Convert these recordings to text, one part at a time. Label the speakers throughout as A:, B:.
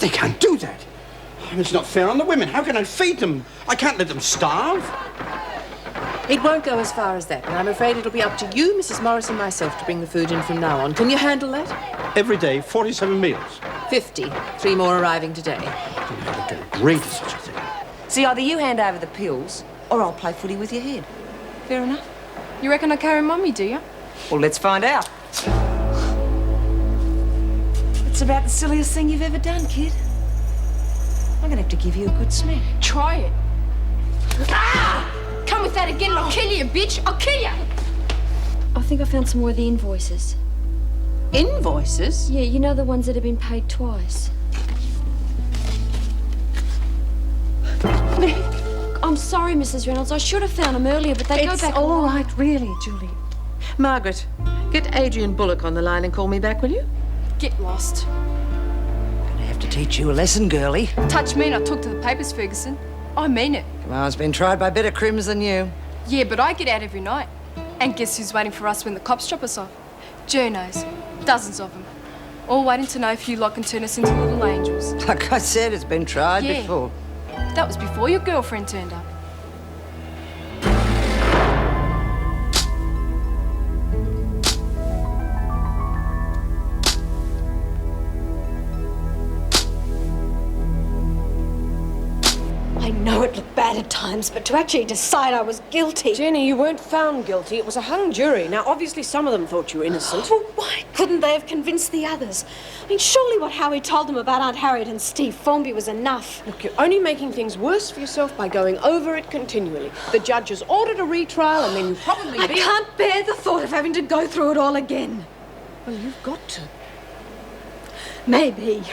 A: They can't do that. It's not fair on the women. How can I feed them? I can't let them starve.
B: It won't go as far as that, and I'm afraid it'll be up to you, Mrs. Morris, and myself to bring the food in from now on. Can you handle that?
A: Every day, 47 meals.
B: 50. 3 more arriving today.
A: I don't know how to agree to such a thing.
C: See, either you hand over the pills, or I'll play footy with your head. Fair enough?
D: You reckon I carry Mummy, do you?
C: Well, let's find out. It's about the silliest thing you've ever done, kid. I'm gonna have to give you a good smack.
D: Try it. Ah! Come with that again and I'll kill you, bitch! I'll kill you!
E: I think I found some more of the invoices.
B: Invoices?
E: Yeah, you know the ones that have been paid twice. I'm sorry, Mrs. Reynolds. I should have found them earlier, but they go
B: It's
E: back
B: all
E: a while.
B: right, really, Julie. Margaret, get Adrian Bullock on the line and call me back, will you?
D: Get lost.
C: Gonna have to teach you a lesson, girlie.
D: Touch me and I'll talk to the papers, Ferguson. I mean it.
C: Kamar's been tried by better crims than you.
D: Yeah, but I get out every night. And guess who's waiting for us when the cops drop us off? Journos. Dozens of them. All waiting to know if you lot can turn us into little angels.
C: Like I said, it's been tried
D: Yeah.
C: before.
D: That was before your girlfriend turned up.
F: I know it looked bad at times, but to actually decide I was guilty...
G: Jenny, you weren't found guilty. It was a hung jury. Now, obviously, some of them thought you were innocent.
F: Well, why couldn't they have convinced the others? I mean, surely what Howie told them about Aunt Harriet and Steve Formby was enough.
G: Look, you're only making things worse for yourself by going over it continually. The judge has ordered a retrial, and then you probably
F: I can't bear the thought of having to go through it all again.
G: Well, you've got to.
F: Maybe.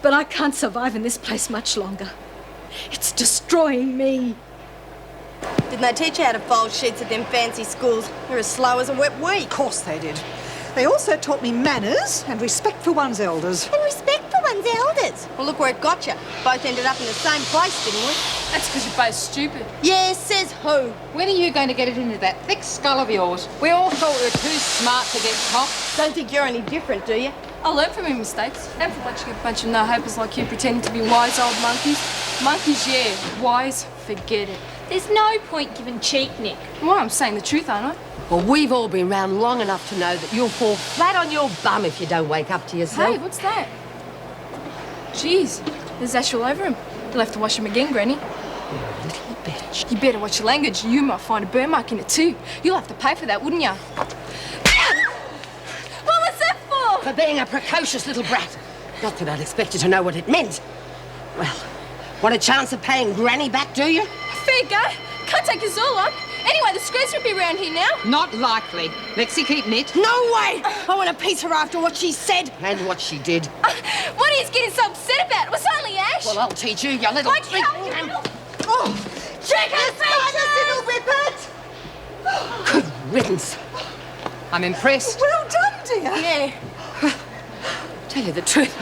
F: But I can't survive in this place much longer. It's destroying me.
H: Didn't they teach you how to fold sheets at them fancy schools? You're as slow as a wet week.
I: Of course they did. They also taught me manners and respect for one's elders.
H: And respect for one's elders. Well, look where it got you. Both ended up in the same place, didn't we?
D: That's because you're both stupid.
H: Yeah, says who?
J: When are you going to get it into that thick skull of yours? We all thought we were too smart to get caught.
H: Don't think you're any different, do you?
D: I learn from your mistakes. And from watching a bunch of no-hopers like you pretending to be wise old monkeys. Monkeys, yeah. Wise, forget it.
E: There's no point giving cheek, Nick.
D: Well, I'm saying the truth, aren't I?
G: Well, we've all been round long enough to know that you'll fall flat on your bum if you don't wake up to yourself.
D: Hey, what's that? Jeez, there's ash all over him. You'll have to wash him again, Granny.
G: Little bitch.
D: You better watch your language. You might find a burn mark in it too. You'll have to pay for that, wouldn't you? What was that for?
G: For being a precocious little brat. Not that I'd expect you to know what it meant. Well, want a chance of paying Granny back, do you?
D: Fair go. Can't take us all on. Anyway, the screws will be around here now.
J: Not likely. Lexi, keep knit.
F: No way! I want a piece of her after what she said.
G: And what she did.
D: What are you getting so upset about? It was only ash.
G: Well, I'll teach you, you little...
D: I can't.
H: Oh, check us, Whippet!
G: Good riddance.
J: I'm impressed.
I: Well done, dear.
D: Yeah.
G: Tell you the truth,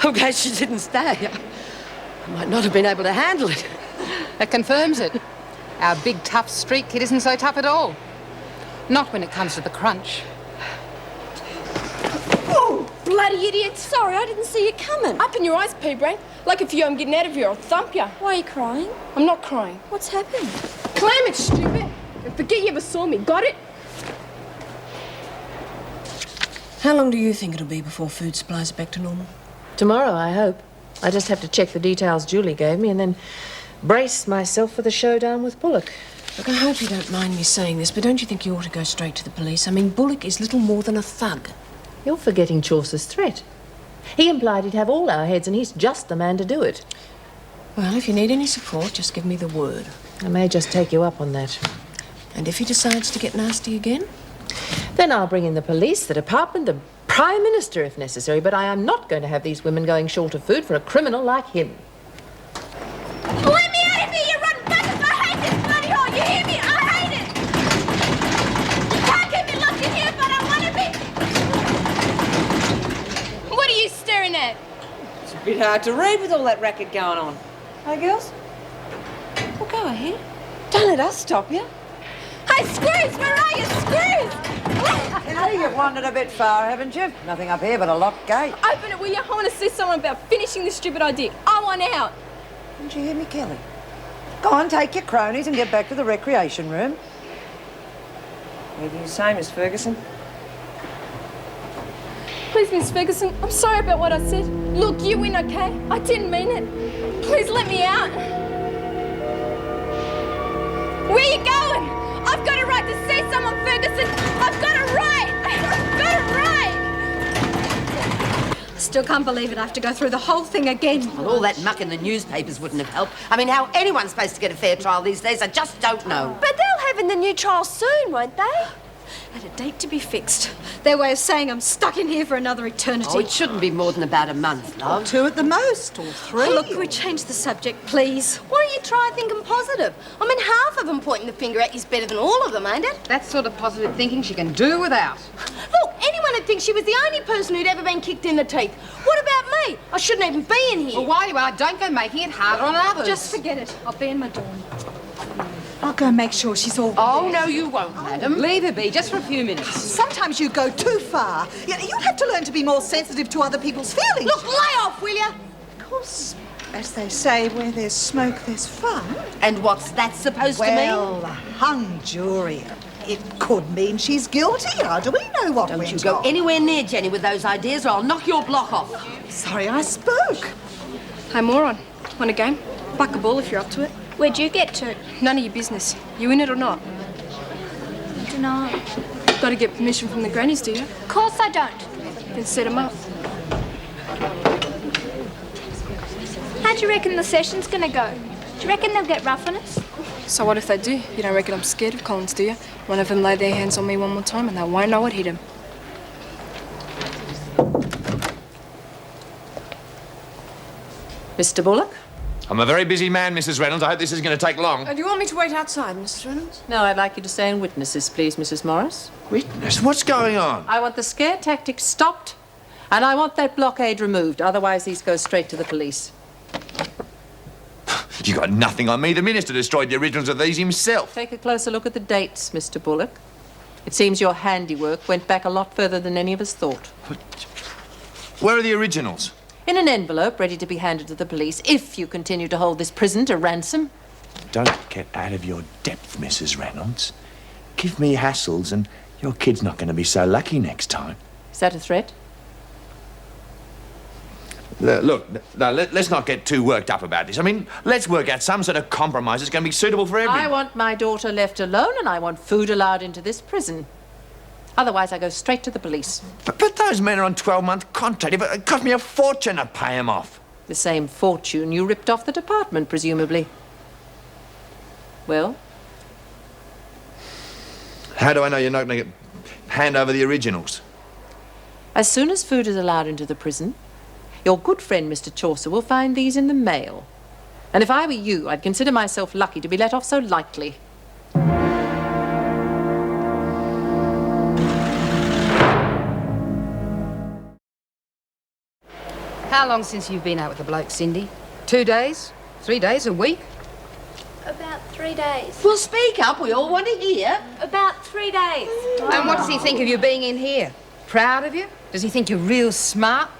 G: I'm glad she didn't stay. I might not have been able to handle it.
J: That confirms it. Our big, tough street kid isn't so tough at all. Not when it comes to the crunch.
D: Oh, bloody idiot.
E: Sorry, I didn't see you coming.
D: Up in your eyes, P-Brain. Like if I'm getting out of here, I'll thump you.
E: Why are you crying?
D: I'm not crying.
E: What's happened?
D: Clam it, stupid. And forget you ever saw me. Got it?
G: How long do you think it'll be before food supplies are back to normal?
B: Tomorrow, I hope. I just have to check the details Julie gave me and then brace myself for the showdown with Bullock.
G: Look, I hope you don't mind me saying this, but don't you think you ought to go straight to the police? I mean, Bullock is little more than a thug.
B: You're forgetting Chaucer's threat. He implied he'd have all our heads, and he's just the man to do it.
G: Well, if you need any support, just give me the word.
B: I may just take you up on that.
G: And if he decides to get nasty again?
B: Then I'll bring in the police, the department, the Prime Minister if necessary, but I am not going to have these women going short of food for a criminal like him.
D: Let me out of here, you rotten buggers! I hate this bloody hole! You hear me? I hate it! You can't keep me locked in here if I don't want to be! What are you staring at?
C: It's a bit hard to read with all that racket going on. Hey, girls?
E: Well, go ahead.
C: Don't let us stop you.
D: Hey, Screws! Where are you, Screws?
K: Kelly, you've wandered a bit far, haven't you? Nothing up here but a locked gate.
D: Open it, will you? I want to see someone about finishing this stupid idea. I want out.
K: Didn't you hear me, Kelly? Go on, take your cronies and get back to the recreation room.
C: Anything you say, Miss Ferguson?
D: Please, Miss Ferguson, I'm sorry about what I said. Look, you win, okay? I didn't mean it. Please let me out. Where are you going? I've got a right to see someone, Ferguson. I've got a right. I've got a right.
F: Still can't believe it. I have to go through the whole thing again.
G: Well, all that muck in the newspapers wouldn't have helped. I mean, how anyone's supposed to get a fair trial these days, I just don't know.
F: But they'll have in the new trial soon, won't they? At a date to be fixed. Their way of saying I'm stuck in here for another eternity.
G: Oh, it shouldn't be more than about a month, love.
I: 2 at the most, or 3.
F: Oh, look, can we change the subject, please?
H: Why don't you try thinking positive? I mean, half of them pointing the finger at you's better than all of them, ain't it?
J: That sort of positive thinking she can do without.
H: Look, anyone would think she was the only person who'd ever been kicked in the teeth. What about me? I shouldn't even be in here.
J: Well, while you are, don't go making it harder on others.
F: Just forget it. I'll be in my dorm.
I: I'll go make sure she's all right.
G: Oh, no, you won't, madam.
J: Leave her be, just for a few minutes.
I: Sometimes you go too far. You'll have to learn to be more sensitive to other people's feelings.
H: Look, lay off, will you?
I: Of course, as they say, where there's smoke, there's fun.
G: And what's that supposed to
I: Well, a hung jury. It could mean she's guilty. How do we know what
G: mean? Don't
I: went
G: you go
I: on?
G: anywhere near Jenny with those ideas or I'll knock your block off.
I: Sorry I spoke.
D: Hey, moron. Want a game? Buck a ball if you're up to it.
F: Where'd you get to?
D: None of your business. You in it or not?
F: I don't know.
D: Got to get permission from the grannies, do you?
F: Of course I don't.
D: Then set 'em up.
F: How do you reckon the session's gonna go? Do you reckon they'll get rough on us?
D: So what if they do? You don't reckon I'm scared of Collins, do you? One of them lay their hands on me one more time and they won't know what hit him.
B: Mr. Bullock?
L: I'm a very busy man, Mrs. Reynolds. I hope this isn't going to take long.
C: Do you want me to wait outside, Mrs. Reynolds?
B: No, I'd like you to stay in witnesses, please, Mrs. Morris.
L: Witness? What's going on?
B: I want the scare tactics stopped, and I want that blockade removed. Otherwise, these go straight to the police.
L: You got nothing on me. The minister destroyed the originals of these himself.
B: Take a closer look at the dates, Mr. Bullock. It seems your handiwork went back a lot further than any of us thought.
L: Where are the originals?
B: In an envelope ready to be handed to the police if you continue to hold this prison to ransom.
L: Don't get out of your depth, Mrs. Reynolds. Give me hassles and your kid's not going to be so lucky next time.
B: Is that a threat?
L: Look, let's not get too worked up about this. I mean, let's work out some sort of compromise that's going to be suitable for everyone.
B: I want my daughter left alone and I want food allowed into this prison. Otherwise, I go straight to the police.
L: But those men are on 12-month contract. It cost me a fortune to pay them off.
B: The same fortune you ripped off the department, presumably. Well?
L: How do I know you're not going to hand over the originals?
B: As soon as food is allowed into the prison, your good friend, Mr. Chaucer, will find these in the mail. And if I were you, I'd consider myself lucky to be let off so lightly.
J: How long since you've been out with the bloke, Cindy? 2 days? 3 days? A week?
F: About 3 days.
G: Well, speak up. We all want to hear.
F: About 3 days.
J: And what does he think of you being in here? Proud of you? Does he think you're real smart?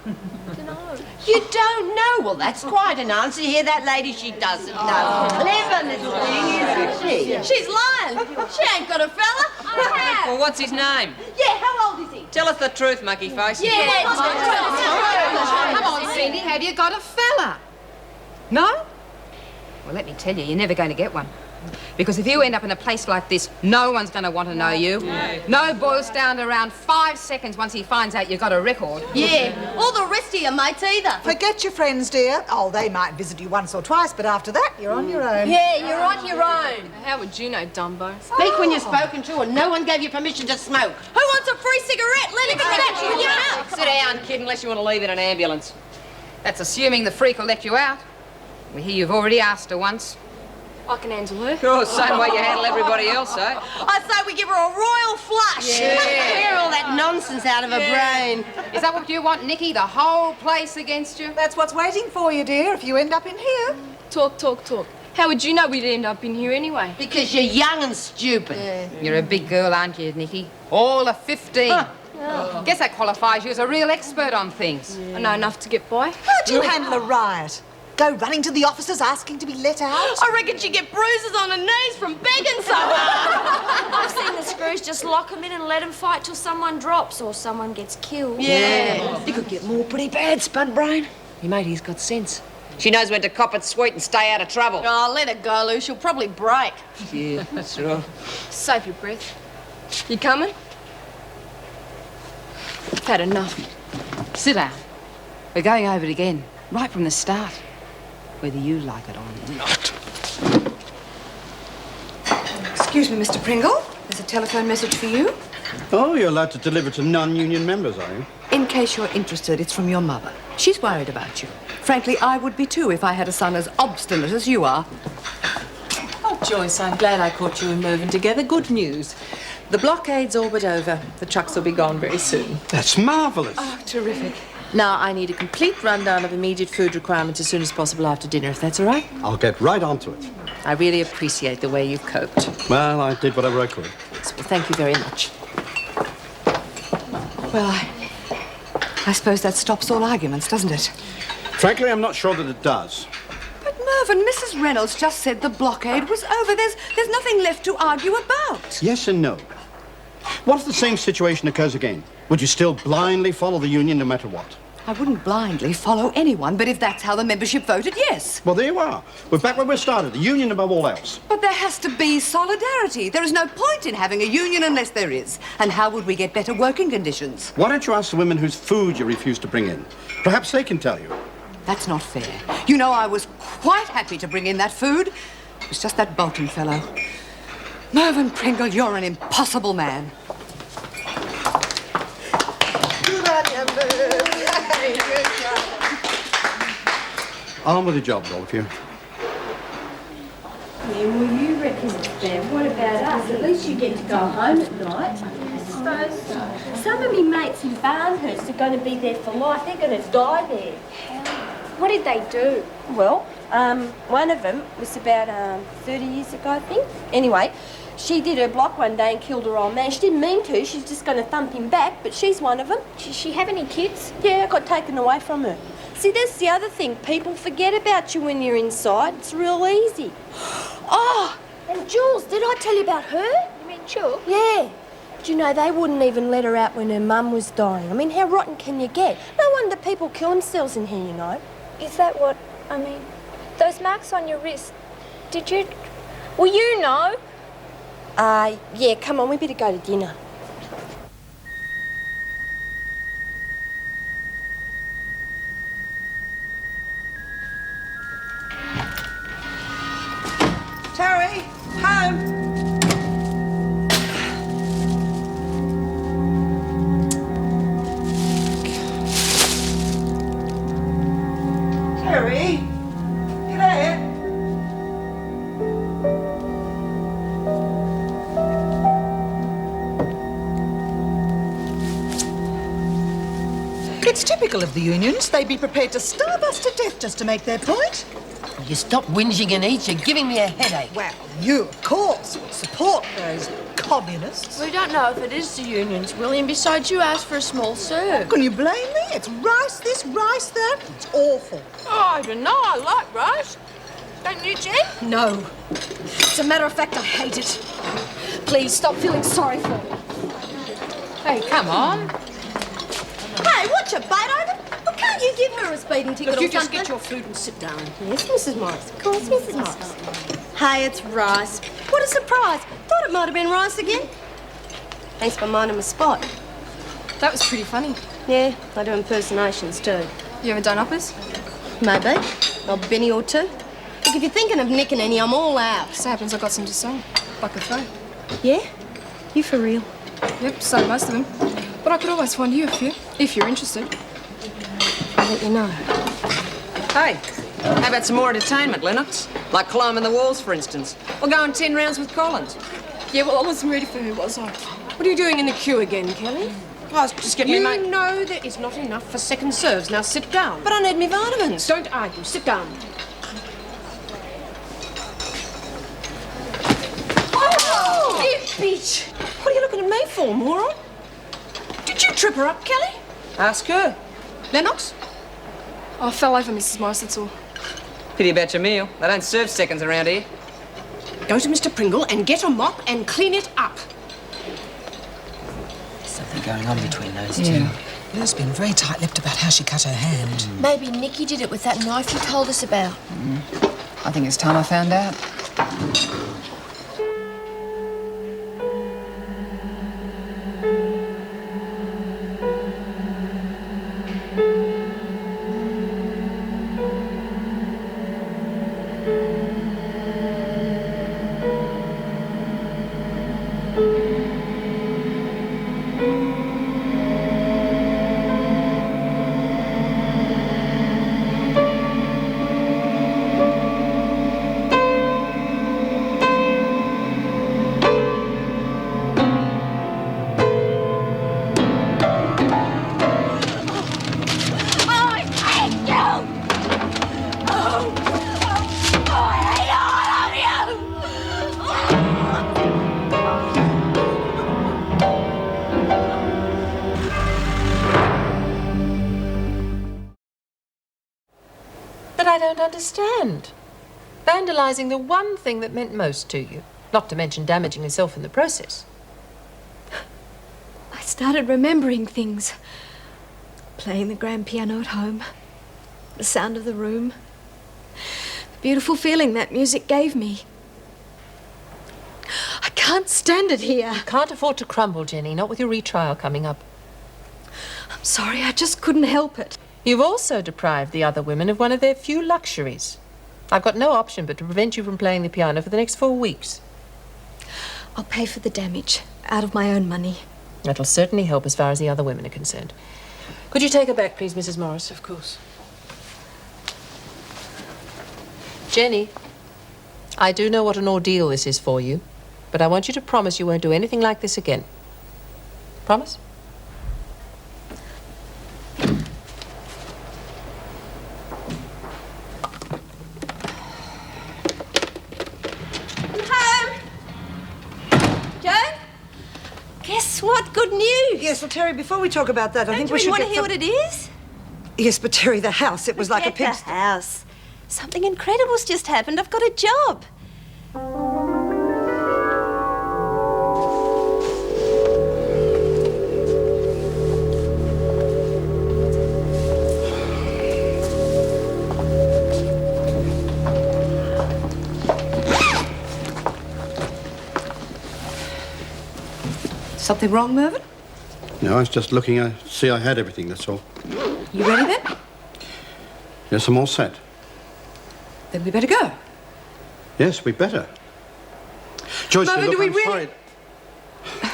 G: You don't know? Well, that's quite an answer. You hear that, lady? She doesn't know. Clever little thing, isn't she?
H: She's lying. She ain't got a fella. I have.
K: Well, what's his name?
H: Yeah, how old is he?
K: Tell us the truth, monkey face.
H: Yeah,
J: Come on, Cindy, have you got a fella? No? Well, let me tell you, you're never going to get one. Because if you end up in a place like this, no one's going to want to know you. No boy'll stand around 5 seconds once he finds out you've got a record.
H: Yeah, all the rest of your mates either.
I: Forget your friends, dear. Oh, they might visit you once or twice, but after that, you're on your own.
H: Yeah, you're on your own.
D: How would you know, Dumbo?
G: Speak when you're spoken to and no one gave you permission to smoke.
H: Who wants a free cigarette? Let him catch you in your mouth.
K: Sit down, kid, unless you want to leave in an ambulance.
J: That's assuming the freak will let you out. We hear you've already asked her once.
D: I can handle her.
K: Oh, same way you handle everybody else, eh?
H: I say we give her a royal flush.
G: Yeah. Clear all that nonsense out of her brain.
J: Is that what you want, Nikki? The whole place against you?
I: That's what's waiting for you, dear, if you end up in here.
D: Talk, talk, talk. How would you know we'd end up in here anyway?
G: Because you're young and stupid.
J: You're a big girl, aren't you, Nikki? All of 15. Guess that qualifies you as a real expert on things.
D: I know enough to get by.
I: How'd you handle a riot? Go running to the officers asking to be let out?
H: I reckon she'd get bruises on her knees from begging so hard.
E: I've seen the screws just lock them in and let them fight till someone drops or someone gets killed.
G: Yeah. You could get more pretty bad, Spudbrain. Your matey's got sense. She knows when to cop it sweet and stay out of trouble.
H: Oh, let her go, Lou. She'll probably break.
G: Yeah, that's right.
D: Save your breath. You coming? I've had enough.
J: Sit down. We're going over it again, right from the start. Whether you like it or not.
C: Excuse me, Mr. Pringle. There's a telephone message for you.
A: Oh, you're allowed to deliver to non-union members, are you?
C: In case you're interested, it's from your mother. She's worried about you. Frankly, I would be too if I had a son as obstinate as you are.
B: Oh, Joyce, I'm glad I caught you and Mervyn together. Good news. The blockade's all but over. The trucks will be gone very soon.
A: That's marvellous.
C: Oh, terrific.
B: Now, I need a complete rundown of immediate food requirements as soon as possible after dinner, if that's all right.
A: I'll get right onto it.
B: I really appreciate the way you've coped.
A: Well, I did whatever I could.
B: Well, thank you very much.
C: Well, I suppose that stops all arguments, doesn't it?
A: Frankly, I'm not sure that it does.
C: But Mervyn, Mrs. Reynolds just said the blockade was over. There's nothing left to argue about.
A: Yes and no. What if the same situation occurs again? Would you still blindly follow the union no matter what?
C: I wouldn't blindly follow anyone, but if that's how the membership voted, yes.
A: Well, there you are. We're back where we started, the union above all else.
C: But there has to be solidarity. There is no point in having a union unless there is. And how would we get better working conditions?
A: Why don't you ask the women whose food you refuse to bring in? Perhaps they can tell you.
C: That's not fair. You know, I was quite happy to bring in that food. It was just that Bolton fellow. Mervyn Pringle, you're an impossible man.
A: On with the job, all of you.
H: Yeah, well, you reckon it's bad. What about us? At least you get to go home at night. I suppose so. Some of me mates in Barnhurst are going to be there for life. They're going to die there.
E: What did they do?
H: Well, one of them was about 30 years ago, I think. Anyway, she did her block one day and killed her old man. She didn't mean to. She's just going to thump him back, but she's one of them.
E: Did she have any kids?
H: Yeah, got taken away from her. See, that's the other thing. People forget about you when you're inside. It's real easy. Oh, and Jules, did I tell you about her?
E: You mean Jules?
H: Yeah. Do you know, they wouldn't even let her out when her mum was dying. I mean, how rotten can you get? No wonder people kill themselves in here, you know.
E: Is that what, I mean, those marks on your wrist, did you, well, you know.
H: Yeah, come on, we better go to dinner.
I: Terry, home. Terry, you there? It's typical of the unions. They'd be prepared to starve us to death just to make their point.
G: You stop whinging and eat. You're giving me a headache.
I: Well, you, of course, would support those communists.
E: We don't know if it is the unions, William. Besides, you asked for a small serve.
I: Can you blame me? It's rice this, rice that. It's awful.
E: Oh, I don't know. I like rice. Don't you, Jen?
H: No. As a matter of fact, I hate it. Please, stop feeling sorry for me.
J: Hey, come on.
H: Hey, what's your bait over? Well, can't you give her a speeding ticket
E: Look,
H: or
E: you just
H: something?
E: get your food and sit down.
H: Yes, Mrs. Morris. Of course, Mrs. Morris. Hey, it's rice. What a surprise. Thought it might have been rice again. Thanks for minding my spot.
D: That was pretty funny.
H: Yeah, I do impersonations too.
D: You ever done uppers?
H: Maybe. A Benny or two. Look, if you're thinking of nicking any, I'm all out.
D: Just happens I got some to sell. Like a throw.
H: Yeah? You for real?
D: Yep, so most of them. But I could always find you a few, if you're interested.
H: I'll let you know.
G: Hey, how about some more entertainment, Lennox? Like climbing the walls, for instance. Or going 10 rounds with Collins.
D: Yeah, well, I wasn't ready for her, was I? What are you doing in the queue again, Kelly?
G: I was just getting
M: You
G: me mate.
M: know there is not enough for second serves. Now sit down.
G: But I need me vitamins.
M: Don't argue. Sit down. You bitch! What are you looking at me for, moron? Did you trip her up, Kelly?
N: Ask her.
M: Lennox?
D: I fell over, Mrs. Morris, that's all.
N: Pity about your meal. They don't serve seconds around here.
M: Go to Mr. Pringle and get a mop and clean it up.
N: There's something going on between those two.
I: Liz been very tight-lipped about how she cut her hand.
E: Maybe Nikki did it with that knife you told us about.
J: I think it's time I found out.
B: But I don't understand. Vandalising the one thing that meant most to you, not to mention damaging yourself in the process.
F: I started remembering things. Playing the grand piano at home. The sound of the room. The beautiful feeling that music gave me. I can't stand it here.
B: You can't afford to crumble, Jenny, not with your retrial coming up.
F: I'm sorry, I just couldn't help it.
B: You've also deprived the other women of one of their few luxuries. I've got no option but to prevent you from playing the piano for the next 4 weeks.
F: I'll pay for the damage out of my own money.
B: That'll certainly help as far as the other women are concerned. Could you take her back, please, Mrs. Morris? Of course. Jenny, I do know what an ordeal this is for you, but I want you to promise you won't do anything like this again. Promise?
K: Guess what? Good news! Yes, well, Terry, before we talk about that, I think we should
H: want to
K: get
H: hear what it is?
K: Yes, but Terry, the house, it was like a
H: Forget
K: pig's...
H: the house. Something incredible's just happened. I've got a job.
C: Something wrong, Mervyn?
A: No, I was just looking to see I had everything, that's all.
C: You ready then?
A: Yes, I'm all set.
C: Then we better go.
A: Yes, we better. Joyce,
C: Mervyn,
A: look,
C: do we
A: I'm
C: really...
A: sorry.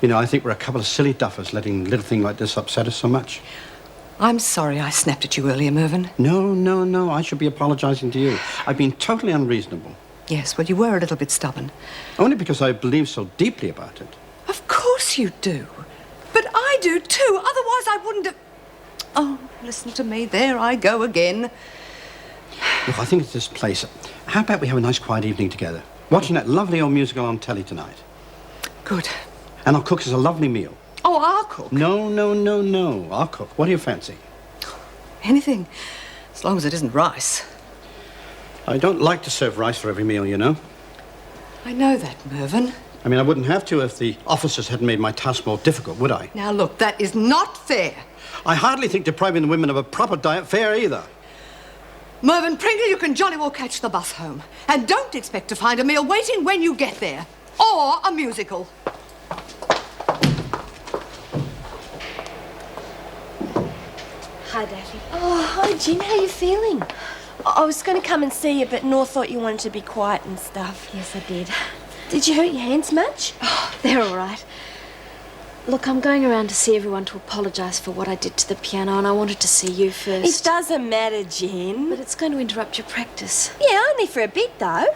A: You know, I think we're a couple of silly duffers letting a little thing like this upset us so much.
C: I'm sorry I snapped at you earlier, Mervyn.
A: No. I should be apologizing to you. I've been totally unreasonable.
C: Yes, well, you were a little bit stubborn.
A: Only because I believe so deeply about it.
C: Of course you do. But I do too. Otherwise I wouldn't have... Oh, listen to me. There I go again.
A: Look, I think it's this place. How about we have a nice quiet evening together? Watching that lovely old musical on telly tonight.
C: Good.
A: And I'll cook us a lovely meal.
C: Oh, I'll cook.
A: No. I'll cook. What do you fancy?
C: Anything. As long as it isn't rice.
A: I don't like to serve rice for every meal, you know.
C: I know that, Mervyn.
A: I mean, I wouldn't have to if the officers hadn't made my task more difficult, would I?
C: Now, look, that is not fair.
A: I hardly think depriving the women of a proper diet fair either.
C: Mervyn Pringle, you can jolly well catch the bus home. And don't expect to find a meal waiting when you get there. Or a musical.
H: Hi, Daphne. Oh, hi, Jen. How you feeling? I was going to come and see you, but Nor thought you wanted to be quiet and stuff.
F: Yes, I did.
H: Did you hurt your hands much?
F: Oh, they're all right. Look, I'm going around to see everyone to apologise for what I did to the piano, and I wanted to see you first.
H: It doesn't matter, Jen.
F: But it's going to interrupt your practice.
H: Yeah, only for a bit, though.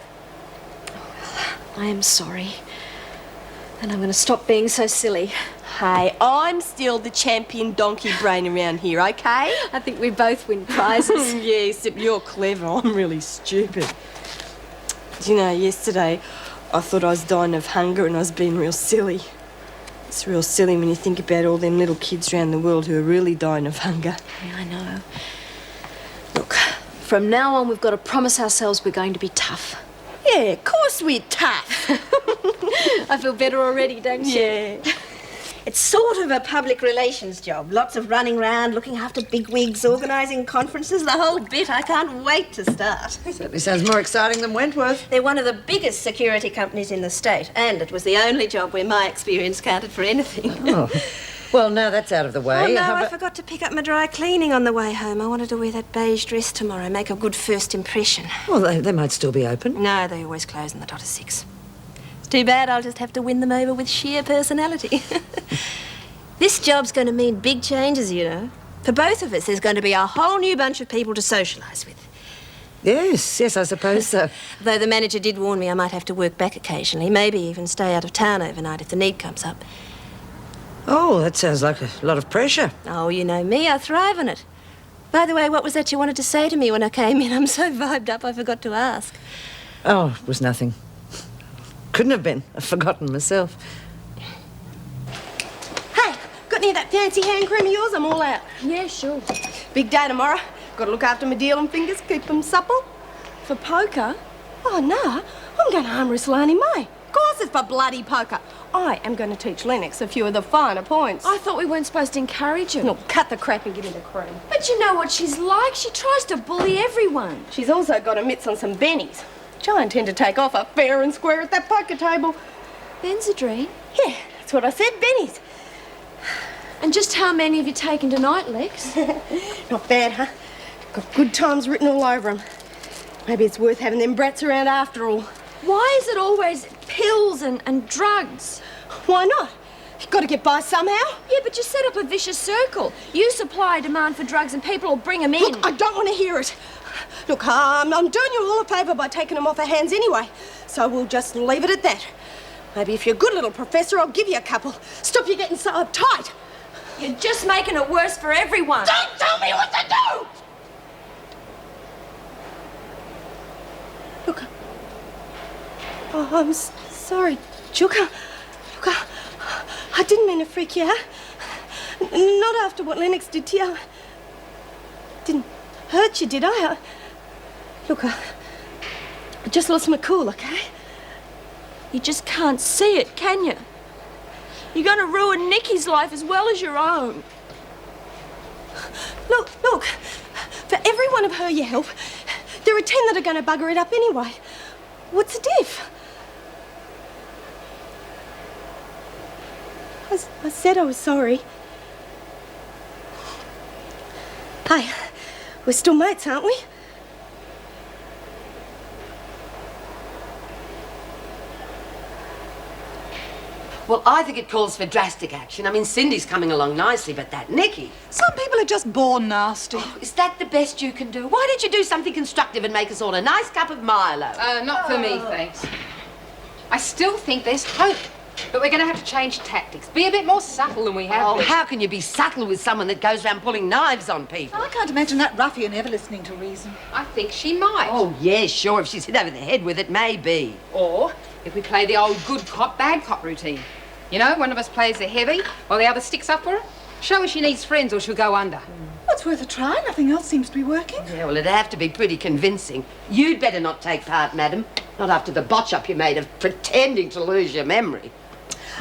F: I am sorry. And I'm going to stop being so silly.
H: Hey, I'm still the champion donkey brain around here, okay?
F: I think we both win prizes.
H: Yeah, except you're clever. I'm really stupid. Do you know, yesterday I thought I was dying of hunger and I was being real silly. It's real silly when you think about all them little kids around the world who are really dying of hunger.
F: Yeah, I know. Look, from now on, we've got to promise ourselves we're going to be tough.
H: Yeah, of course we're tough.
F: I feel better already, don't you?
H: Yeah.
K: It's sort of a public relations job. Lots of running around, looking after bigwigs, organising conferences, the whole bit. I can't wait to start.
I: Certainly sounds more exciting than Wentworth.
K: They're one of the biggest security companies in the state, and it was the only job where my experience counted for anything.
I: Oh. Well, now that's out of the way.
K: Oh, no,
I: how
K: I
I: about-
K: forgot to pick up my dry cleaning on the way home. I wanted to wear that beige dress tomorrow, make a good first impression.
I: Well, they might still be open.
K: No, they always close on the dot of 6. It's too bad I'll just have to win them over with sheer personality. This job's going to mean big changes, you know. For both of us, there's going to be a whole new bunch of people to socialise with.
I: Yes, I suppose so.
K: Though the manager did warn me I might have to work back occasionally, maybe even stay out of town overnight if the need comes up.
I: Oh, that sounds like a lot of pressure.
K: Oh, you know me, I thrive on it. By the way, what was that you wanted to say to me when I came in? I'm so vibed up I forgot to ask.
I: Oh, it was nothing. Couldn't have been. I've forgotten myself.
H: Hey, got any of that fancy hand cream of yours? I'm all out.
F: Yeah, sure.
H: Big day tomorrow. Got to look after my dealing fingers, keep them supple.
F: For poker?
H: Oh, no. I'm going to arm wrestle Annie May. Of course it's for bloody poker. I am going to teach Lennox a few of the finer points.
F: I thought we weren't supposed to encourage her.
H: No, cut the crap and give me the cream.
F: But you know what she's like. She tries to bully everyone.
H: She's also got her mitts on some bennies, which I intend to take off her fair and square at that poker table.
F: Benzedrine?
H: Yeah, that's what I said, bennies.
F: And just how many have you taken tonight, Lex?
H: Not bad, huh? Got good times written all over them. Maybe it's worth having them brats around after all.
F: Why is it always pills and drugs?
H: Why not? You've got to get by somehow.
F: Yeah, but you set up a vicious circle. You supply a demand for drugs and people will bring them in.
H: Look, I don't want to hear it. Look, I'm doing you all a favour by taking them off her hands anyway. So we'll just leave it at that. Maybe if you're a good little professor, I'll give you a couple. Stop you getting so uptight.
F: You're just making it worse for everyone.
H: Don't tell me what to do! Look. Oh, I'm sorry, Chuka. Look, I didn't mean to freak you out. Not after what Lennox did to you. I didn't hurt you, did I? Look, I just lost my cool, okay?
F: You just can't see it, can you? You're going to ruin Nikki's life as well as your own.
H: Look. For every one of her you help, there are 10 that are going to bugger it up anyway. What's the diff? I said I was sorry. Hey, we're still mates, aren't we?
G: Well, I think it calls for drastic action. I mean, Cindy's coming along nicely, but that Nikki...
I: Some people are just born nasty.
G: Oh, is that the best you can do? Why don't you do something constructive and make us all a nice cup of Milo?
J: Not for me, thanks. I still think there's hope. But we're going to have to change tactics. Be a bit more subtle than we have
G: Oh,
J: been.
G: how can you be subtle with someone that goes around pulling knives on people?
I: I can't imagine that ruffian ever listening to reason.
J: I think she might.
G: Oh, yeah, sure. If she's hit over the head with it, maybe.
J: Or if we play the old good cop, bad cop routine. You know, one of us plays the heavy while the other sticks up for her. Show her she needs friends or she'll go under.
I: Well, it's worth a try. Nothing else seems to be working.
G: Yeah, well, it'd have to be pretty convincing. You'd better not take part, madam. Not after the botch-up you made of pretending to lose your memory.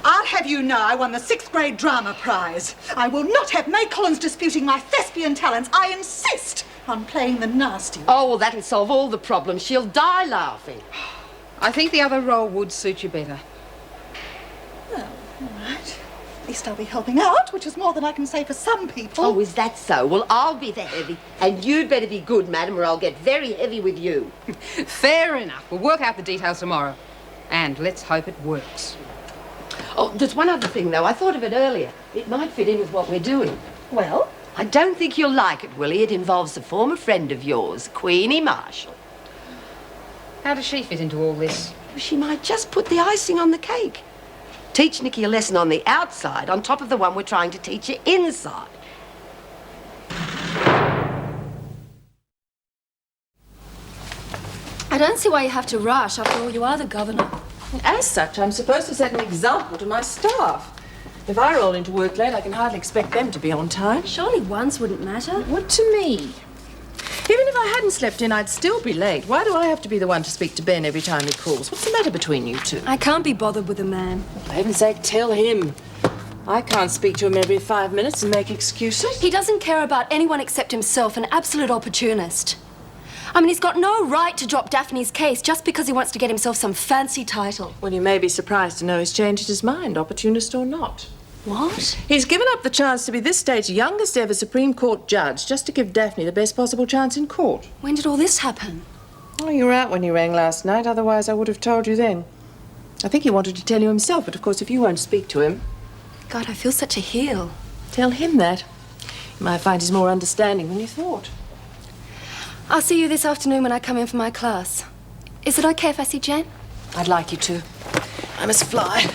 I: I'll have you know I won the 6th grade drama prize. I will not have May Collins disputing my thespian talents. I insist on playing the nasty one.
G: Oh, well, that'll solve all the problems. She'll die laughing.
J: I think the other role would suit you better.
I: Well, all right. At least I'll be helping out, which is more than I can say for some people.
G: Oh, is that so? Well, I'll be the heavy, and you'd better be good, madam, or I'll get very heavy with you.
J: Fair enough. We'll work out the details tomorrow. And let's hope it works.
G: Oh, there's one other thing, though. I thought of it earlier. It might fit in with what we're doing.
H: Well?
G: I don't think you'll like it, Willie. It involves a former friend of yours, Queenie Marshall.
J: How does she fit into all this?
G: She might just put the icing on the cake. Teach Nikki a lesson on the outside on top of the one we're trying to teach her inside.
F: I don't see why you have to rush. After all, you are the governor.
B: As such, I'm supposed to set an example to my staff. If I roll into work late, I can hardly expect them to be on time.
K: Surely once wouldn't matter.
B: What to me? Even if I hadn't slept in, I'd still be late. Why do I have to be the one to speak to Ben every time he calls? What's the matter between you two?
F: I can't be bothered with a man.
B: For heaven's sake, tell him. I can't speak to him every 5 minutes and make excuses.
O: He doesn't care about anyone except himself, an absolute opportunist. I mean, he's got no right to drop Daphne's case just because he wants to get himself some fancy title.
B: Well, you may be surprised to know he's changed his mind, opportunist or not.
O: What?
B: He's given up the chance to be this state's youngest ever Supreme Court judge just to give Daphne the best possible chance in court.
O: When did all this happen?
B: Well, you were out when you rang last night, otherwise I would have told you then. I think he wanted to tell you himself, but of course if you won't speak to him...
O: God, I feel such a heel.
B: Tell him that. You might find he's more understanding than you thought.
O: I'll see you this afternoon when I come in for my class. Is it okay if I see Jane?
B: I'd like you to. I must fly.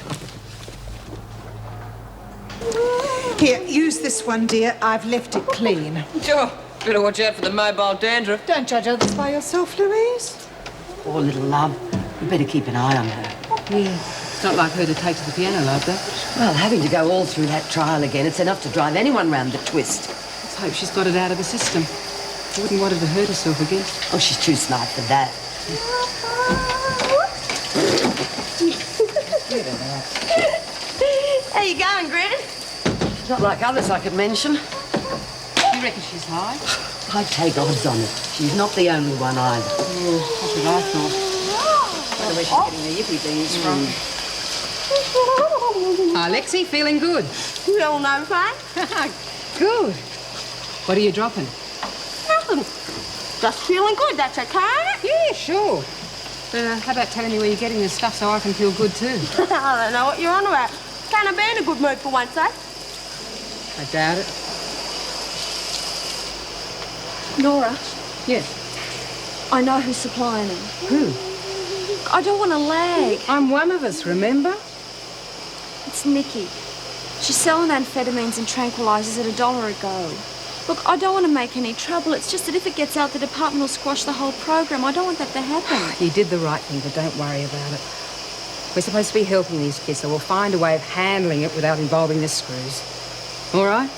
I: Here, use this one, dear. I've left it clean.
N: Sure. Better watch out for the mobile dandruff.
I: Don't judge others by yourself, Louise.
G: Poor little love. We better keep an eye on her.
J: Yeah. It's not like her to take to the piano, love, that.
G: Well, having to go all through that trial again, it's enough to drive anyone round the twist.
J: Let's hope she's got it out of her system. I wouldn't want her to hurt herself again.
G: Oh, she's too smart for that.
K: How you going, Gran?
G: Not like others I could mention.
J: You reckon she's high?
G: I'd take odds on it. She's not the only one either.
J: That's what I thought. Wonder where she's getting her yippee beans from. Ah, Lexi, feeling good?
K: We all know, right?
J: Good. What are you dropping?
K: Nothing. Just feeling good, that's okay?
J: Yeah, sure. But how about telling me where you're getting this stuff so I can feel good too?
K: I don't know what you're on about. Can't I be in a good mood for once, eh?
J: I doubt it.
F: Nora,
J: Yes.
F: I know who's supplying him.
J: Who?
F: I don't want to lag.
J: I'm one of us, remember?
F: It's Nikki. She's selling amphetamines and tranquilizers at $1 a go. Look, I don't want to make any trouble. It's just that if it gets out, the department will squash the whole program. I don't want that to happen.
J: You did the right thing, but don't worry about it. We're supposed to be helping these kids, so we'll find a way of handling it without involving the screws. All right?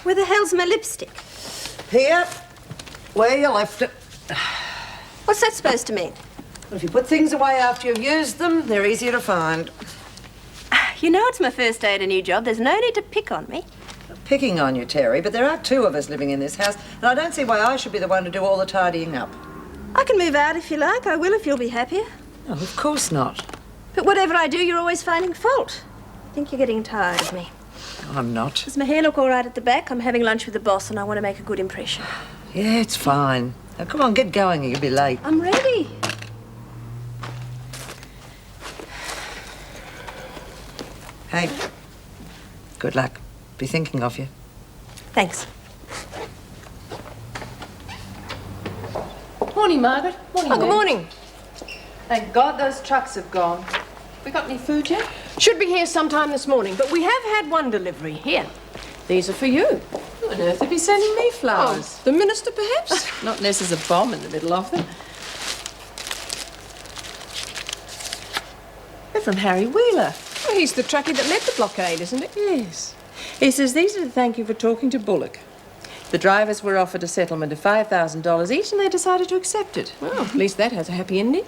K: Where the hell's my lipstick?
G: Here, where you left it.
K: What's that supposed to mean?
G: Well, if you put things away after you've used them, they're easier to find.
K: You know it's my first day at a new job. There's no need to pick on me.
P: Picking on you, Terry, but there are two of us living in this house, and I don't see why I should be the one to do all the tidying up.
K: I can move out if you like. I will if you'll be happier.
P: Oh, of course not.
K: But whatever I do, you're always finding fault. I think you're getting tired of me.
P: I'm not.
K: Does my hair look all right at the back? I'm having lunch with the boss and I want to make a good impression.
P: Yeah, it's fine. Now, come on, get going or you'll be late.
K: I'm ready.
P: Hey, good luck. Be thinking of you.
K: Thanks.
B: Morning, Margaret. Morning,
M: Oh, good
B: Lynn.
M: morning.
B: Thank God those trucks have gone. We got any food yet?
M: Should be here sometime this morning, but we have had one delivery. Here. These are for you.
B: Who on earth would be sending me flowers?
M: Oh, the minister, perhaps?
B: Not unless there's a bomb in the middle of them. They're from Harry Wheeler.
M: Well, he's the truckie that led the blockade, isn't he?
B: Yes. He says these are to thank you for talking to Bullock. The drivers were offered a settlement of $5,000 each and they decided to accept it.
M: Well, at least that has a happy ending.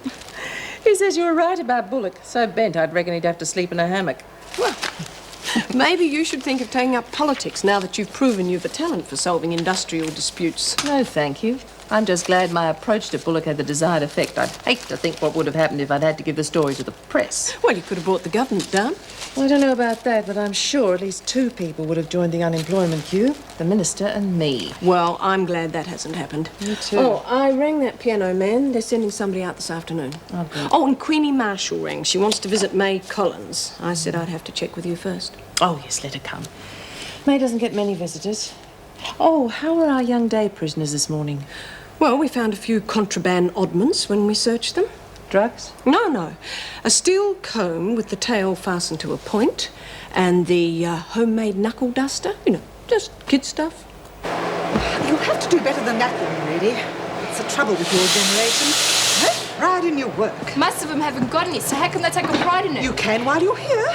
B: He says you were right about Bullock. So bent I'd reckon he'd have to sleep in a hammock.
M: Well, maybe you should think of taking up politics now that you've proven you've a talent for solving industrial disputes.
B: No, thank you. I'm just glad my approach to Bullock had the desired effect. I'd hate to think what would have happened if I'd had to give the story to the press.
M: Well, you could have brought the government down.
B: Well, I don't know about that, but I'm sure at least two people would have joined the unemployment queue. The minister and me.
M: Well, I'm glad that hasn't happened.
B: Me too.
M: Oh, I rang that piano man. They're sending somebody out this afternoon.
B: Oh, good.
M: Oh, and Queenie Marshall rang. She wants to visit May Collins. I said I'd have to check with you first.
B: Oh, yes, let her come. May doesn't get many visitors. Oh, how were our young day prisoners this morning?
M: Well, we found a few contraband oddments when we searched them.
B: Drugs?
M: No. A steel comb with the tail fastened to a point and the homemade knuckle duster. You know, just kid stuff.
I: You'll have to do better than that, young lady. It's the trouble with your generation. pride in your work.
D: Most of them haven't got any, so how can they take a pride in it?
I: You can while you're here.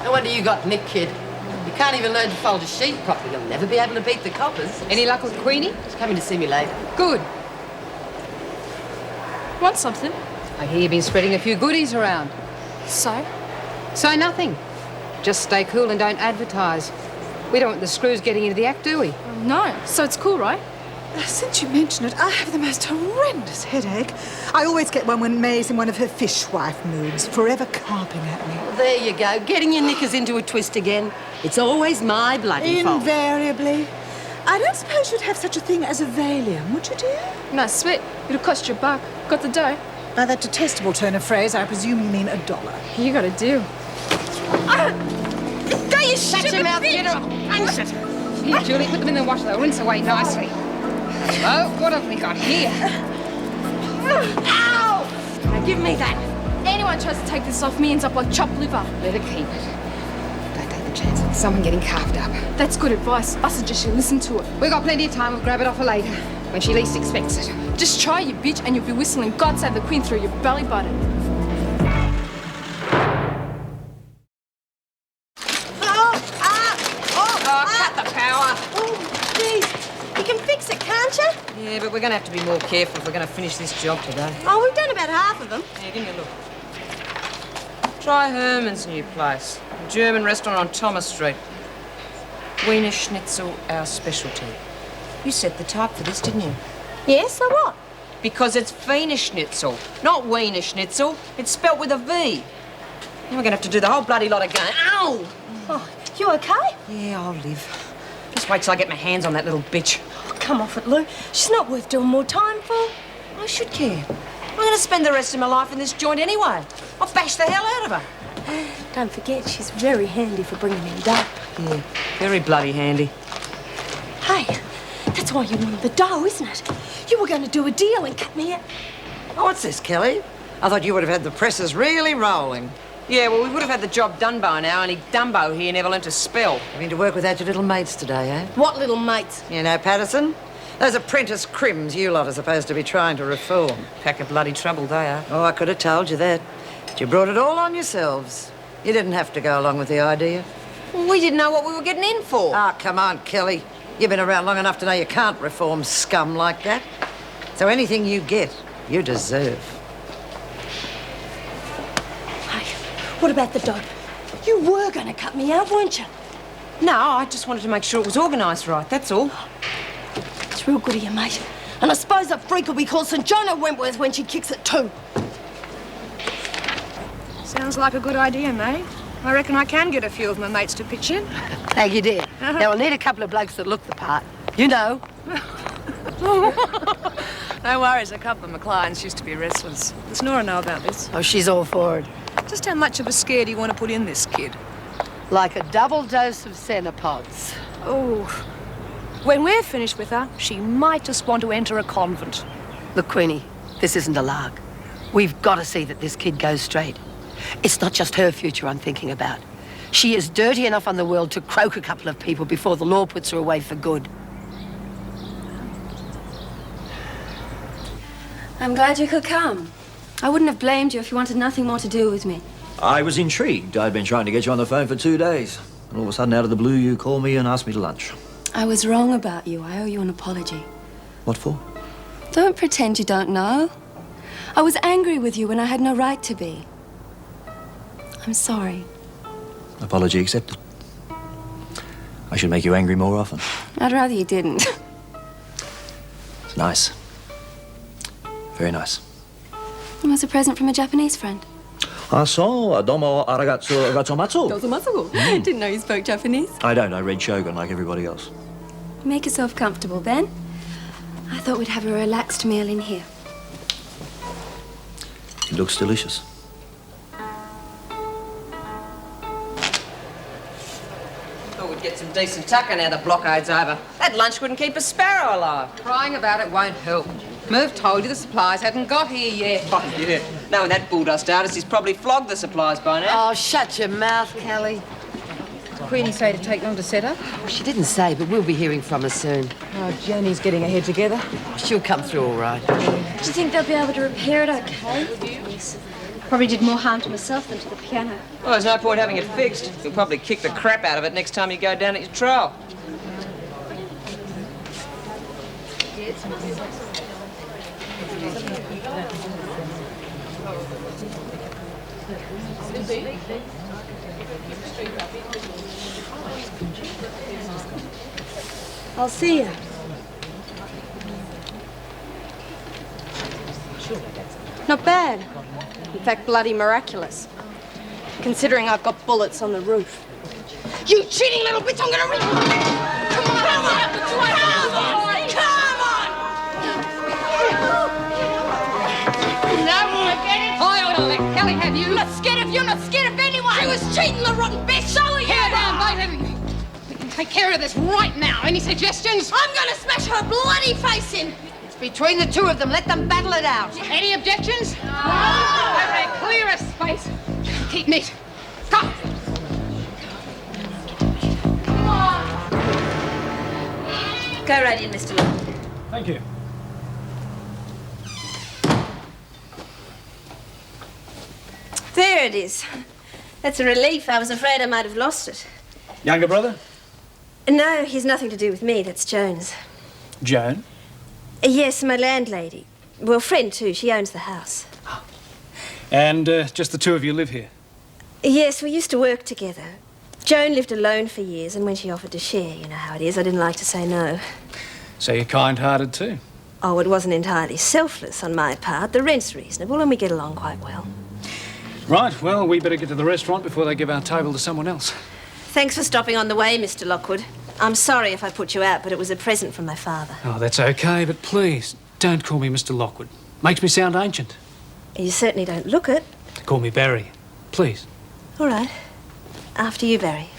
G: No wonder you got Nick, kid. You can't even learn to fold a sheet properly. You'll never be able to beat the coppers.
J: Any luck with Queenie?
G: She's coming to see me later.
J: Good.
D: Want something?
J: I hear you've been spreading a few goodies around.
D: So?
J: So nothing. Just stay cool and don't advertise. We don't want the screws getting into the act, do we?
D: No. So it's cool, right?
I: Since you mention it, I have the most horrendous headache. I always get one when May's in one of her fishwife moods, forever carping at me.
G: Well, there you go, getting your knickers into a twist again. It's always my bloody fault.
I: Invariably. I don't suppose you'd have such a thing as a Valium, would you, dear?
D: No, sweet. It'll cost you $1. Got the dough?
I: By that detestable turn of phrase, I presume you mean $1.
D: You got a deal.
J: Go, you shut your mouth, get her. Punch it. Here, Julie, put them in the wash. They'll rinse away nicely. Oh, what have we got here?
G: Ow! Now give me that.
D: Anyone tries to take this off me ends up like chopped liver.
J: Let her keep it. Don't take the chance of someone getting carved up.
D: That's good advice. I suggest you listen to it.
J: We've got plenty of time. We'll grab it off her later, when she least expects it.
D: Just try, you bitch, and you'll be whistling God Save the Queen through your belly button.
J: Cut the power.
H: Oh, geez. You can fix it, can't you?
J: Yeah, but we're going to have to be more careful if we're going to finish this job today.
H: Oh, we've done about half of them.
J: Yeah, give me a look. Try Herman's new place. A German restaurant on Thomas Street. Wiener Schnitzel, our specialty. You set the type for this, didn't you?
H: Yes, so what?
J: Because it's Wiener Schnitzel, not Wiener Schnitzel. It's spelt with a V. Now we're going to have to do the whole bloody lot again. Ow!
H: Oh, you okay?
J: Yeah, I'll live. Just wait till I get my hands on that little bitch.
H: Oh, come off it, Lou. She's not worth doing more time for.
J: I should care. I'm going to spend the rest of my life in this joint anyway. I'll bash the hell out of her.
H: Don't forget, she's very handy for bringing in dough.
J: Yeah, very bloody handy.
H: Hey, that's why you wanted the dough, isn't it? You were going to do a deal and cut me out.
P: Oh, what's this, Kelly? I thought you would have had the presses really rolling.
J: Yeah, well, we would have had the job done by now, only Dumbo here never learnt to spell.
P: Having to work without your little mates today, eh?
H: What little mates?
P: You know, Patterson? Those apprentice crims you lot are supposed to be trying to reform.
J: Pack of bloody trouble they are.
P: Oh, I could have told you that. But you brought it all on yourselves. You didn't have to go along with the idea.
J: Well, we didn't know what we were getting in for.
P: Ah, come on, Kelly. You've been around long enough to know you can't reform scum like that. So anything you get, you deserve.
H: Hey, what about the dough? You were going to cut me out, weren't you?
J: No, I just wanted to make sure it was organised right, that's all.
H: It's real good of you, mate. And I suppose that freak will be called St. John of Wentworth when she kicks it too.
Q: Sounds like a good idea, May. I reckon I can get a few of my mates to pitch in.
G: Thank you, dear. Now, we'll need a couple of blokes that look the part. You know.
Q: No worries, a couple of my clients used to be wrestlers. Does Nora know about this?
G: Oh, she's all for it.
Q: Just how much of a scare do you want to put in this kid?
G: Like a double dose of Cenopods.
Q: Oh. When we're finished with her, she might just want to enter a convent.
G: Look, Queenie, this isn't a lark. We've got to see that this kid goes straight. It's not just her future I'm thinking about. She is dirty enough on the world to croak a couple of people before the law puts her away for good.
O: I'm glad you could come. I wouldn't have blamed you if you wanted nothing more to do with me.
R: I was intrigued. I'd been trying to get you on the phone for 2 days. And all of a sudden, out of the blue, you call me and ask me to lunch.
O: I was wrong about you. I owe you an apology.
R: What for?
O: Don't pretend you don't know. I was angry with you when I had no right to be. I'm sorry.
R: Apology accepted. I should make you angry more often.
O: I'd rather you didn't.
R: It's nice. Very nice.
O: It was a present from a Japanese friend.
R: Ah, so, domo arigatsu gozaimasu.
O: Dozomatsu. Didn't know you spoke Japanese.
R: I don't. I read Shogun like everybody else.
O: Make yourself comfortable, Ben. I thought we'd have a relaxed meal in here.
R: It looks delicious.
J: Thought we'd get some decent tucker now the blockade's over. That lunch wouldn't keep a sparrow alive. Crying about it won't help. Merv told you the supplies hadn't got here yet.
N: Oh, yeah. Knowing that bulldust artist, he's probably flogged the supplies by now.
G: Oh, shut your mouth, Kelly.
J: Queenie say to take long to set up?
G: Well, she didn't say, but we'll be hearing from her soon.
J: Oh, Jenny's getting her head together.
G: She'll come through all right.
E: Do you think they'll be able to repair it okay? Yes. Probably did more harm to myself than to the piano.
N: Well, there's no point having it fixed. You'll probably kick the crap out of it next time you go down at your trial.
H: I'll see you. Not bad. In fact, bloody miraculous. Considering I've got bullets on the roof.
J: You cheating little bitch, I'm gonna ring. Come on, come on, come on! No more getting. Hi, Ollie. Kelly, have you? I'm not scared of you, I'm not scared of anyone. She was cheating, the rotten bitch. So are you. Here down, both of you. We can take care of this right now. Any suggestions? I'm gonna smash her bloody face in.
P: It's between the two of them. Let them battle it out.
J: Any objections? No. Okay, clear a space. Keep neat. Come.
K: Go right in, Mr. Lockwood.
S: Thank you.
K: There it is. That's a relief. I was afraid I might have lost it.
S: Younger brother?
K: No, he's nothing to do with me. That's Jones.
S: Joan?
K: Yes, my landlady. Well, friend too. She owns the house.
S: And just the two of you live here?
K: Yes, we used to work together. Joan lived alone for years, and when she offered to share, you know how it is, I didn't like to say no.
S: So you're kind-hearted too?
K: Oh, it wasn't entirely selfless on my part. The rent's reasonable, and we get along quite well.
S: Right, well, we better get to the restaurant before they give our table to someone else.
K: Thanks for stopping on the way, Mr. Lockwood. I'm sorry if I put you out, but it was a present from my father.
S: Oh, that's okay, but please, don't call me Mr. Lockwood. Makes me sound ancient.
K: You certainly don't look it.
S: Call me Barry, please.
K: All right. After you, Barry.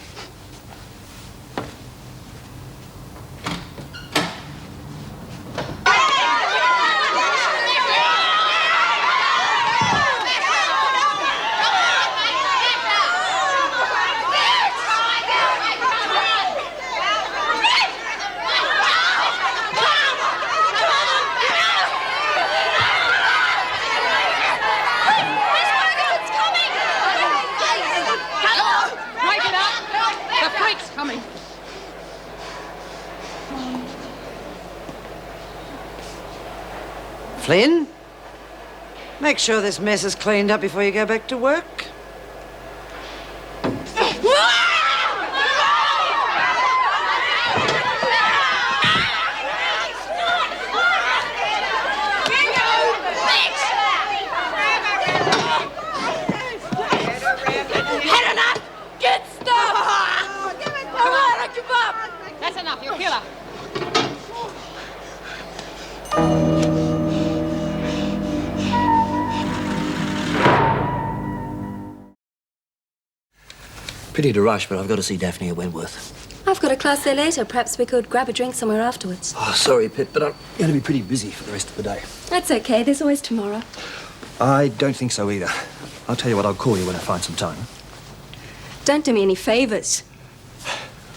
P: Flynn, make sure this mess is cleaned up before you go back to work.
J: Had enough? Get stuff! Come on, I give up! That's enough, you'll kill her.
R: Pity to rush, but I've got to see Daphne at Wentworth.
O: I've got a class there later. Perhaps we could grab a drink somewhere afterwards.
R: Oh, sorry, Pip, but I'm going to be pretty busy for the rest of the day.
O: That's okay. There's always tomorrow.
R: I don't think so either. I'll tell you what, I'll call you when I find some time.
O: Don't do me any favours.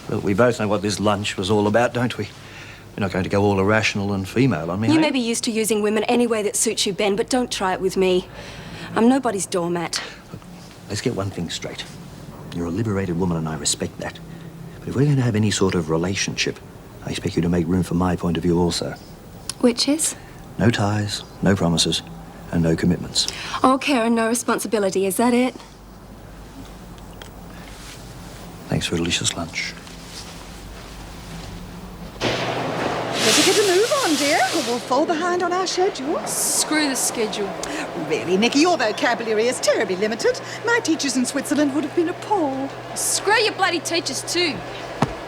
R: Well, we both know what this lunch was all about, don't we? We're not going to go all irrational and female on me,
O: You
R: eh?
O: may be used to using women any way that suits you, Ben, but don't try it with me. I'm nobody's doormat.
R: Let's get one thing straight. You're a liberated woman and I respect that. But if we're going to have any sort of relationship, I expect you to make room for my point of view also.
O: Which is?
R: No ties, no promises, and no commitments.
O: All care and no responsibility, is that it?
R: Thanks for a delicious lunch.
I: Better get a move on, dear, or we'll fall behind on our schedule.
D: Screw the schedule.
I: Really, Nikki, your vocabulary is terribly limited. My teachers in Switzerland would have been appalled.
D: Screw your bloody teachers too.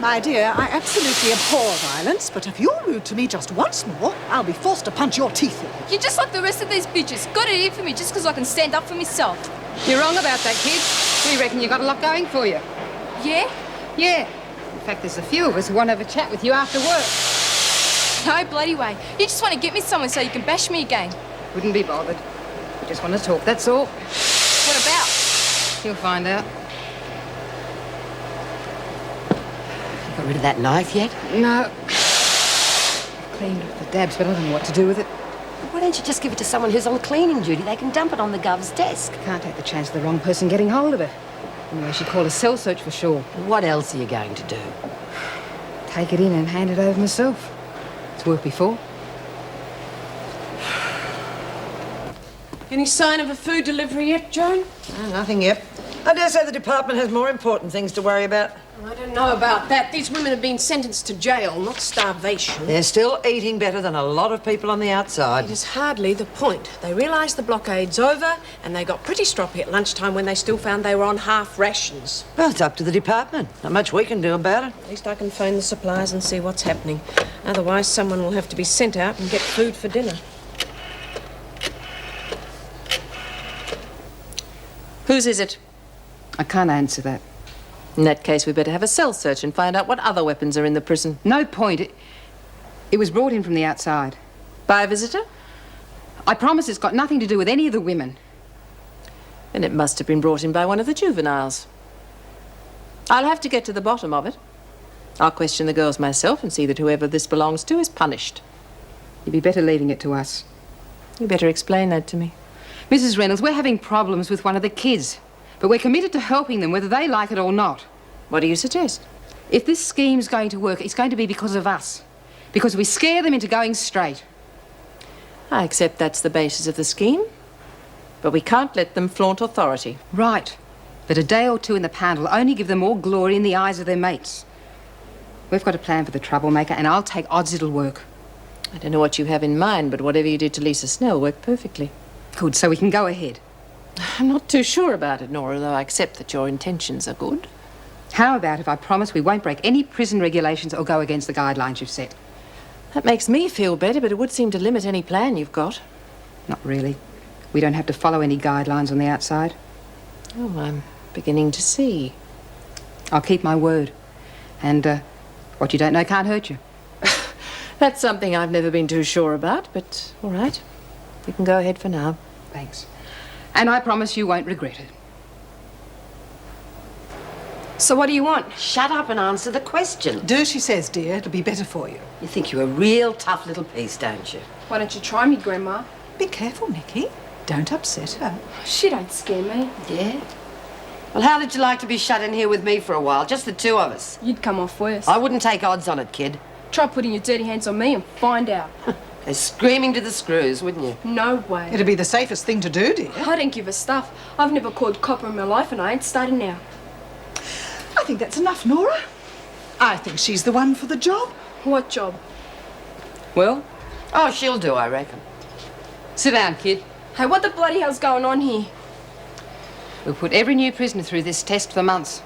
I: My dear, I absolutely abhor violence, but if you're rude to me just once more, I'll be forced to punch your teeth in.
D: You're just like the rest of these bitches. Got it in for me just because I can stand up for myself.
J: You're wrong about that, kid. We reckon you got a lot going for you.
D: Yeah?
J: Yeah. In fact, there's a few of us who want to have a chat with you after work.
D: No bloody way. You just want to get me somewhere so you can bash me again.
J: Wouldn't be bothered. We just want to talk, that's all.
D: What about?
J: You'll find out.
G: rid of that knife yet?
J: No. I've cleaned off the dabs, but I don't know what to do with it.
G: Why don't you just give it to someone who's on cleaning duty? They can dump it on the gov's desk.
J: Can't take the chance of the wrong person getting hold of it. Anyway, she'd call a cell search for sure.
G: What else are you going to do?
J: Take it in and hand it over myself. It's worked before.
M: Any sign of a food delivery yet, Joan?
P: No, nothing yet. I dare say the department has more important things to worry about.
M: I don't know about that. These women have been sentenced to jail, not starvation.
P: They're still eating better than a lot of people on the outside.
M: It is hardly the point. They realised the blockade's over, and they got pretty stroppy at lunchtime when they still found they were on half rations.
P: Well, it's up to the department. Not much we can do about it.
M: At least I can phone the suppliers and see what's happening. Otherwise, someone will have to be sent out and get food for dinner.
B: Whose is it?
J: I can't answer that.
B: In that case, we better have a cell search and find out what other weapons are in the prison.
J: No point. It was brought in from the outside.
B: By a visitor?
J: I promise it's got nothing to do with any of the women.
B: Then it must have been brought in by one of the juveniles. I'll have to get to the bottom of it. I'll question the girls myself and see that whoever this belongs to is punished.
J: You'd be better leaving it to us.
B: You better explain that to me.
J: Mrs. Reynolds, we're having problems with one of the kids, but we're committed to helping them whether they like it or not.
B: What do you suggest?
J: If this scheme's going to work, it's going to be because of us. Because we scare them into going straight.
B: I accept that's the basis of the scheme, but we can't let them flaunt authority.
J: Right. But a day or two in the pound will only give them more glory in the eyes of their mates. We've got a plan for the troublemaker, and I'll take odds it'll work.
B: I don't know what you have in mind, but whatever you did to Lisa Snell worked perfectly.
J: Good, so we can go ahead.
B: I'm not too sure about it, Nora, though I accept that your intentions are good.
J: How about if I promise we won't break any prison regulations or go against the guidelines you've set?
B: That makes me feel better, but it would seem to limit any plan you've got.
J: Not really. We don't have to follow any guidelines on the outside.
B: Oh, I'm beginning to see.
J: I'll keep my word. And what you don't know can't hurt you.
B: That's something I've never been too sure about, but all right. You can go ahead for now.
J: Thanks. And I promise you won't regret it.
M: So what do you want?
G: Shut up and answer the question.
I: Do as she says, dear. It'll be better for you.
G: You think you're a real tough little piece, don't you?
D: Why don't you try me, Grandma?
I: Be careful, Nicky. Don't upset her.
D: She don't scare me.
G: Yeah? Well, how did you like to be shut in here with me for a while? Just the two of us.
D: You'd come off worse.
G: I wouldn't take odds on it, kid.
D: Try putting your dirty hands on me and find out.
G: They're screaming to the screws, wouldn't you?
D: No way.
I: It'd be the safest thing to do, dear.
D: I don't give a stuff. I've never called copper in my life and I ain't starting now.
I: I think that's enough, Nora. I think she's the one for the job.
D: What job?
J: Well?
G: Oh, she'll do, I reckon.
J: Sit down, kid.
D: Hey, what the bloody hell's going on here?
J: We'll put every new prisoner through this test for months.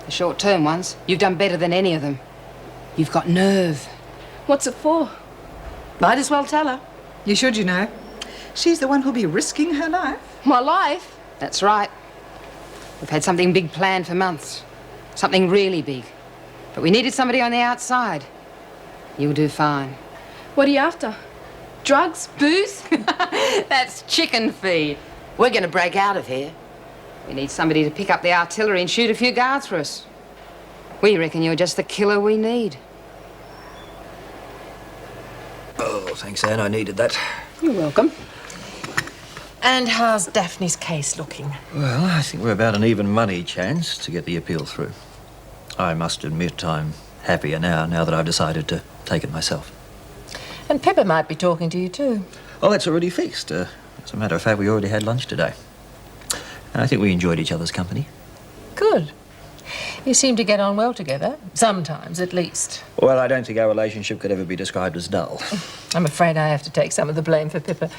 J: The short-term ones. You've done better than any of them. You've got nerve.
D: What's it for?
G: Might as well tell her.
I: You should, you know. She's the one who'll be risking her life.
D: My life?
J: That's right. We've had something big planned for months. Something really big. But we needed somebody on the outside. You'll do fine.
D: What are you after? Drugs? Booze?
J: That's chicken feed.
G: We're going to break out of here.
J: We need somebody to pick up the artillery and shoot a few guards for us. We reckon you're just the killer we need.
R: Oh, thanks, Anne. I needed that.
J: You're welcome.
B: And how's Daphne's case looking?
R: Well, I think we're about an even money chance to get the appeal through. I must admit I'm happier now that I've decided to take it myself.
B: And Pippa might be talking to you too.
R: Oh, that's already fixed. As a matter of fact, we already had lunch today. And I think we enjoyed each other's company.
B: Good. You seem to get on well together. Sometimes, at least.
R: Well, I don't think our relationship could ever be described as dull.
B: I'm afraid I have to take some of the blame for Pippa.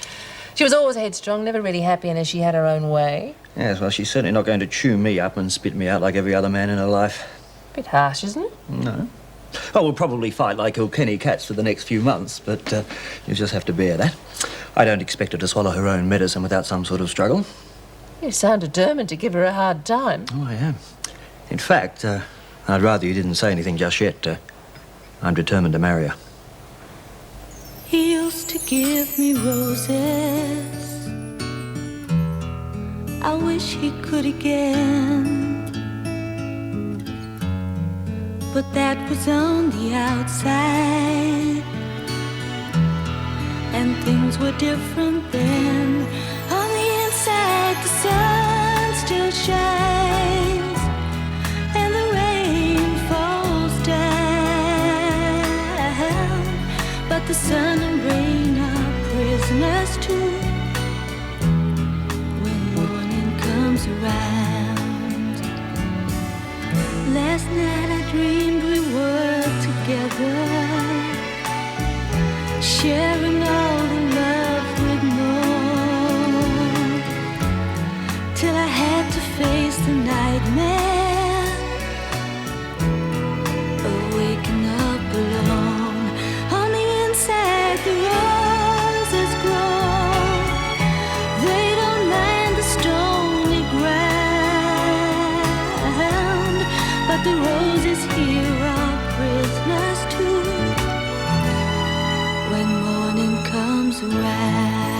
B: She was always headstrong, never really happy, and as she had her own way.
R: Yes, well, she's certainly not going to chew me up and spit me out like every other man in her life.
B: Bit harsh, isn't it?
R: No. Oh, we'll probably fight like Kilkenny cats for the next few months, but you'll just have to bear that. I don't expect her to swallow her own medicine without some sort of struggle.
B: You sound determined to give her a hard time.
R: Oh, I am. In fact, I'd rather you didn't say anything just yet. I'm determined to marry her.
T: He used to give me roses. I wish he could again. but that was on the outside. And things were different then. On the inside, the sun still shines, and the rain falls down. But the sun and rain are prisoners too when morning comes around. Last night I dreamed we were together, sharing all the love we'd known, till I had to face the nightmare of waking up alone. On the inside, the roses grow. They don't mind the stony ground, but the roses here are prisoners too when morning comes around.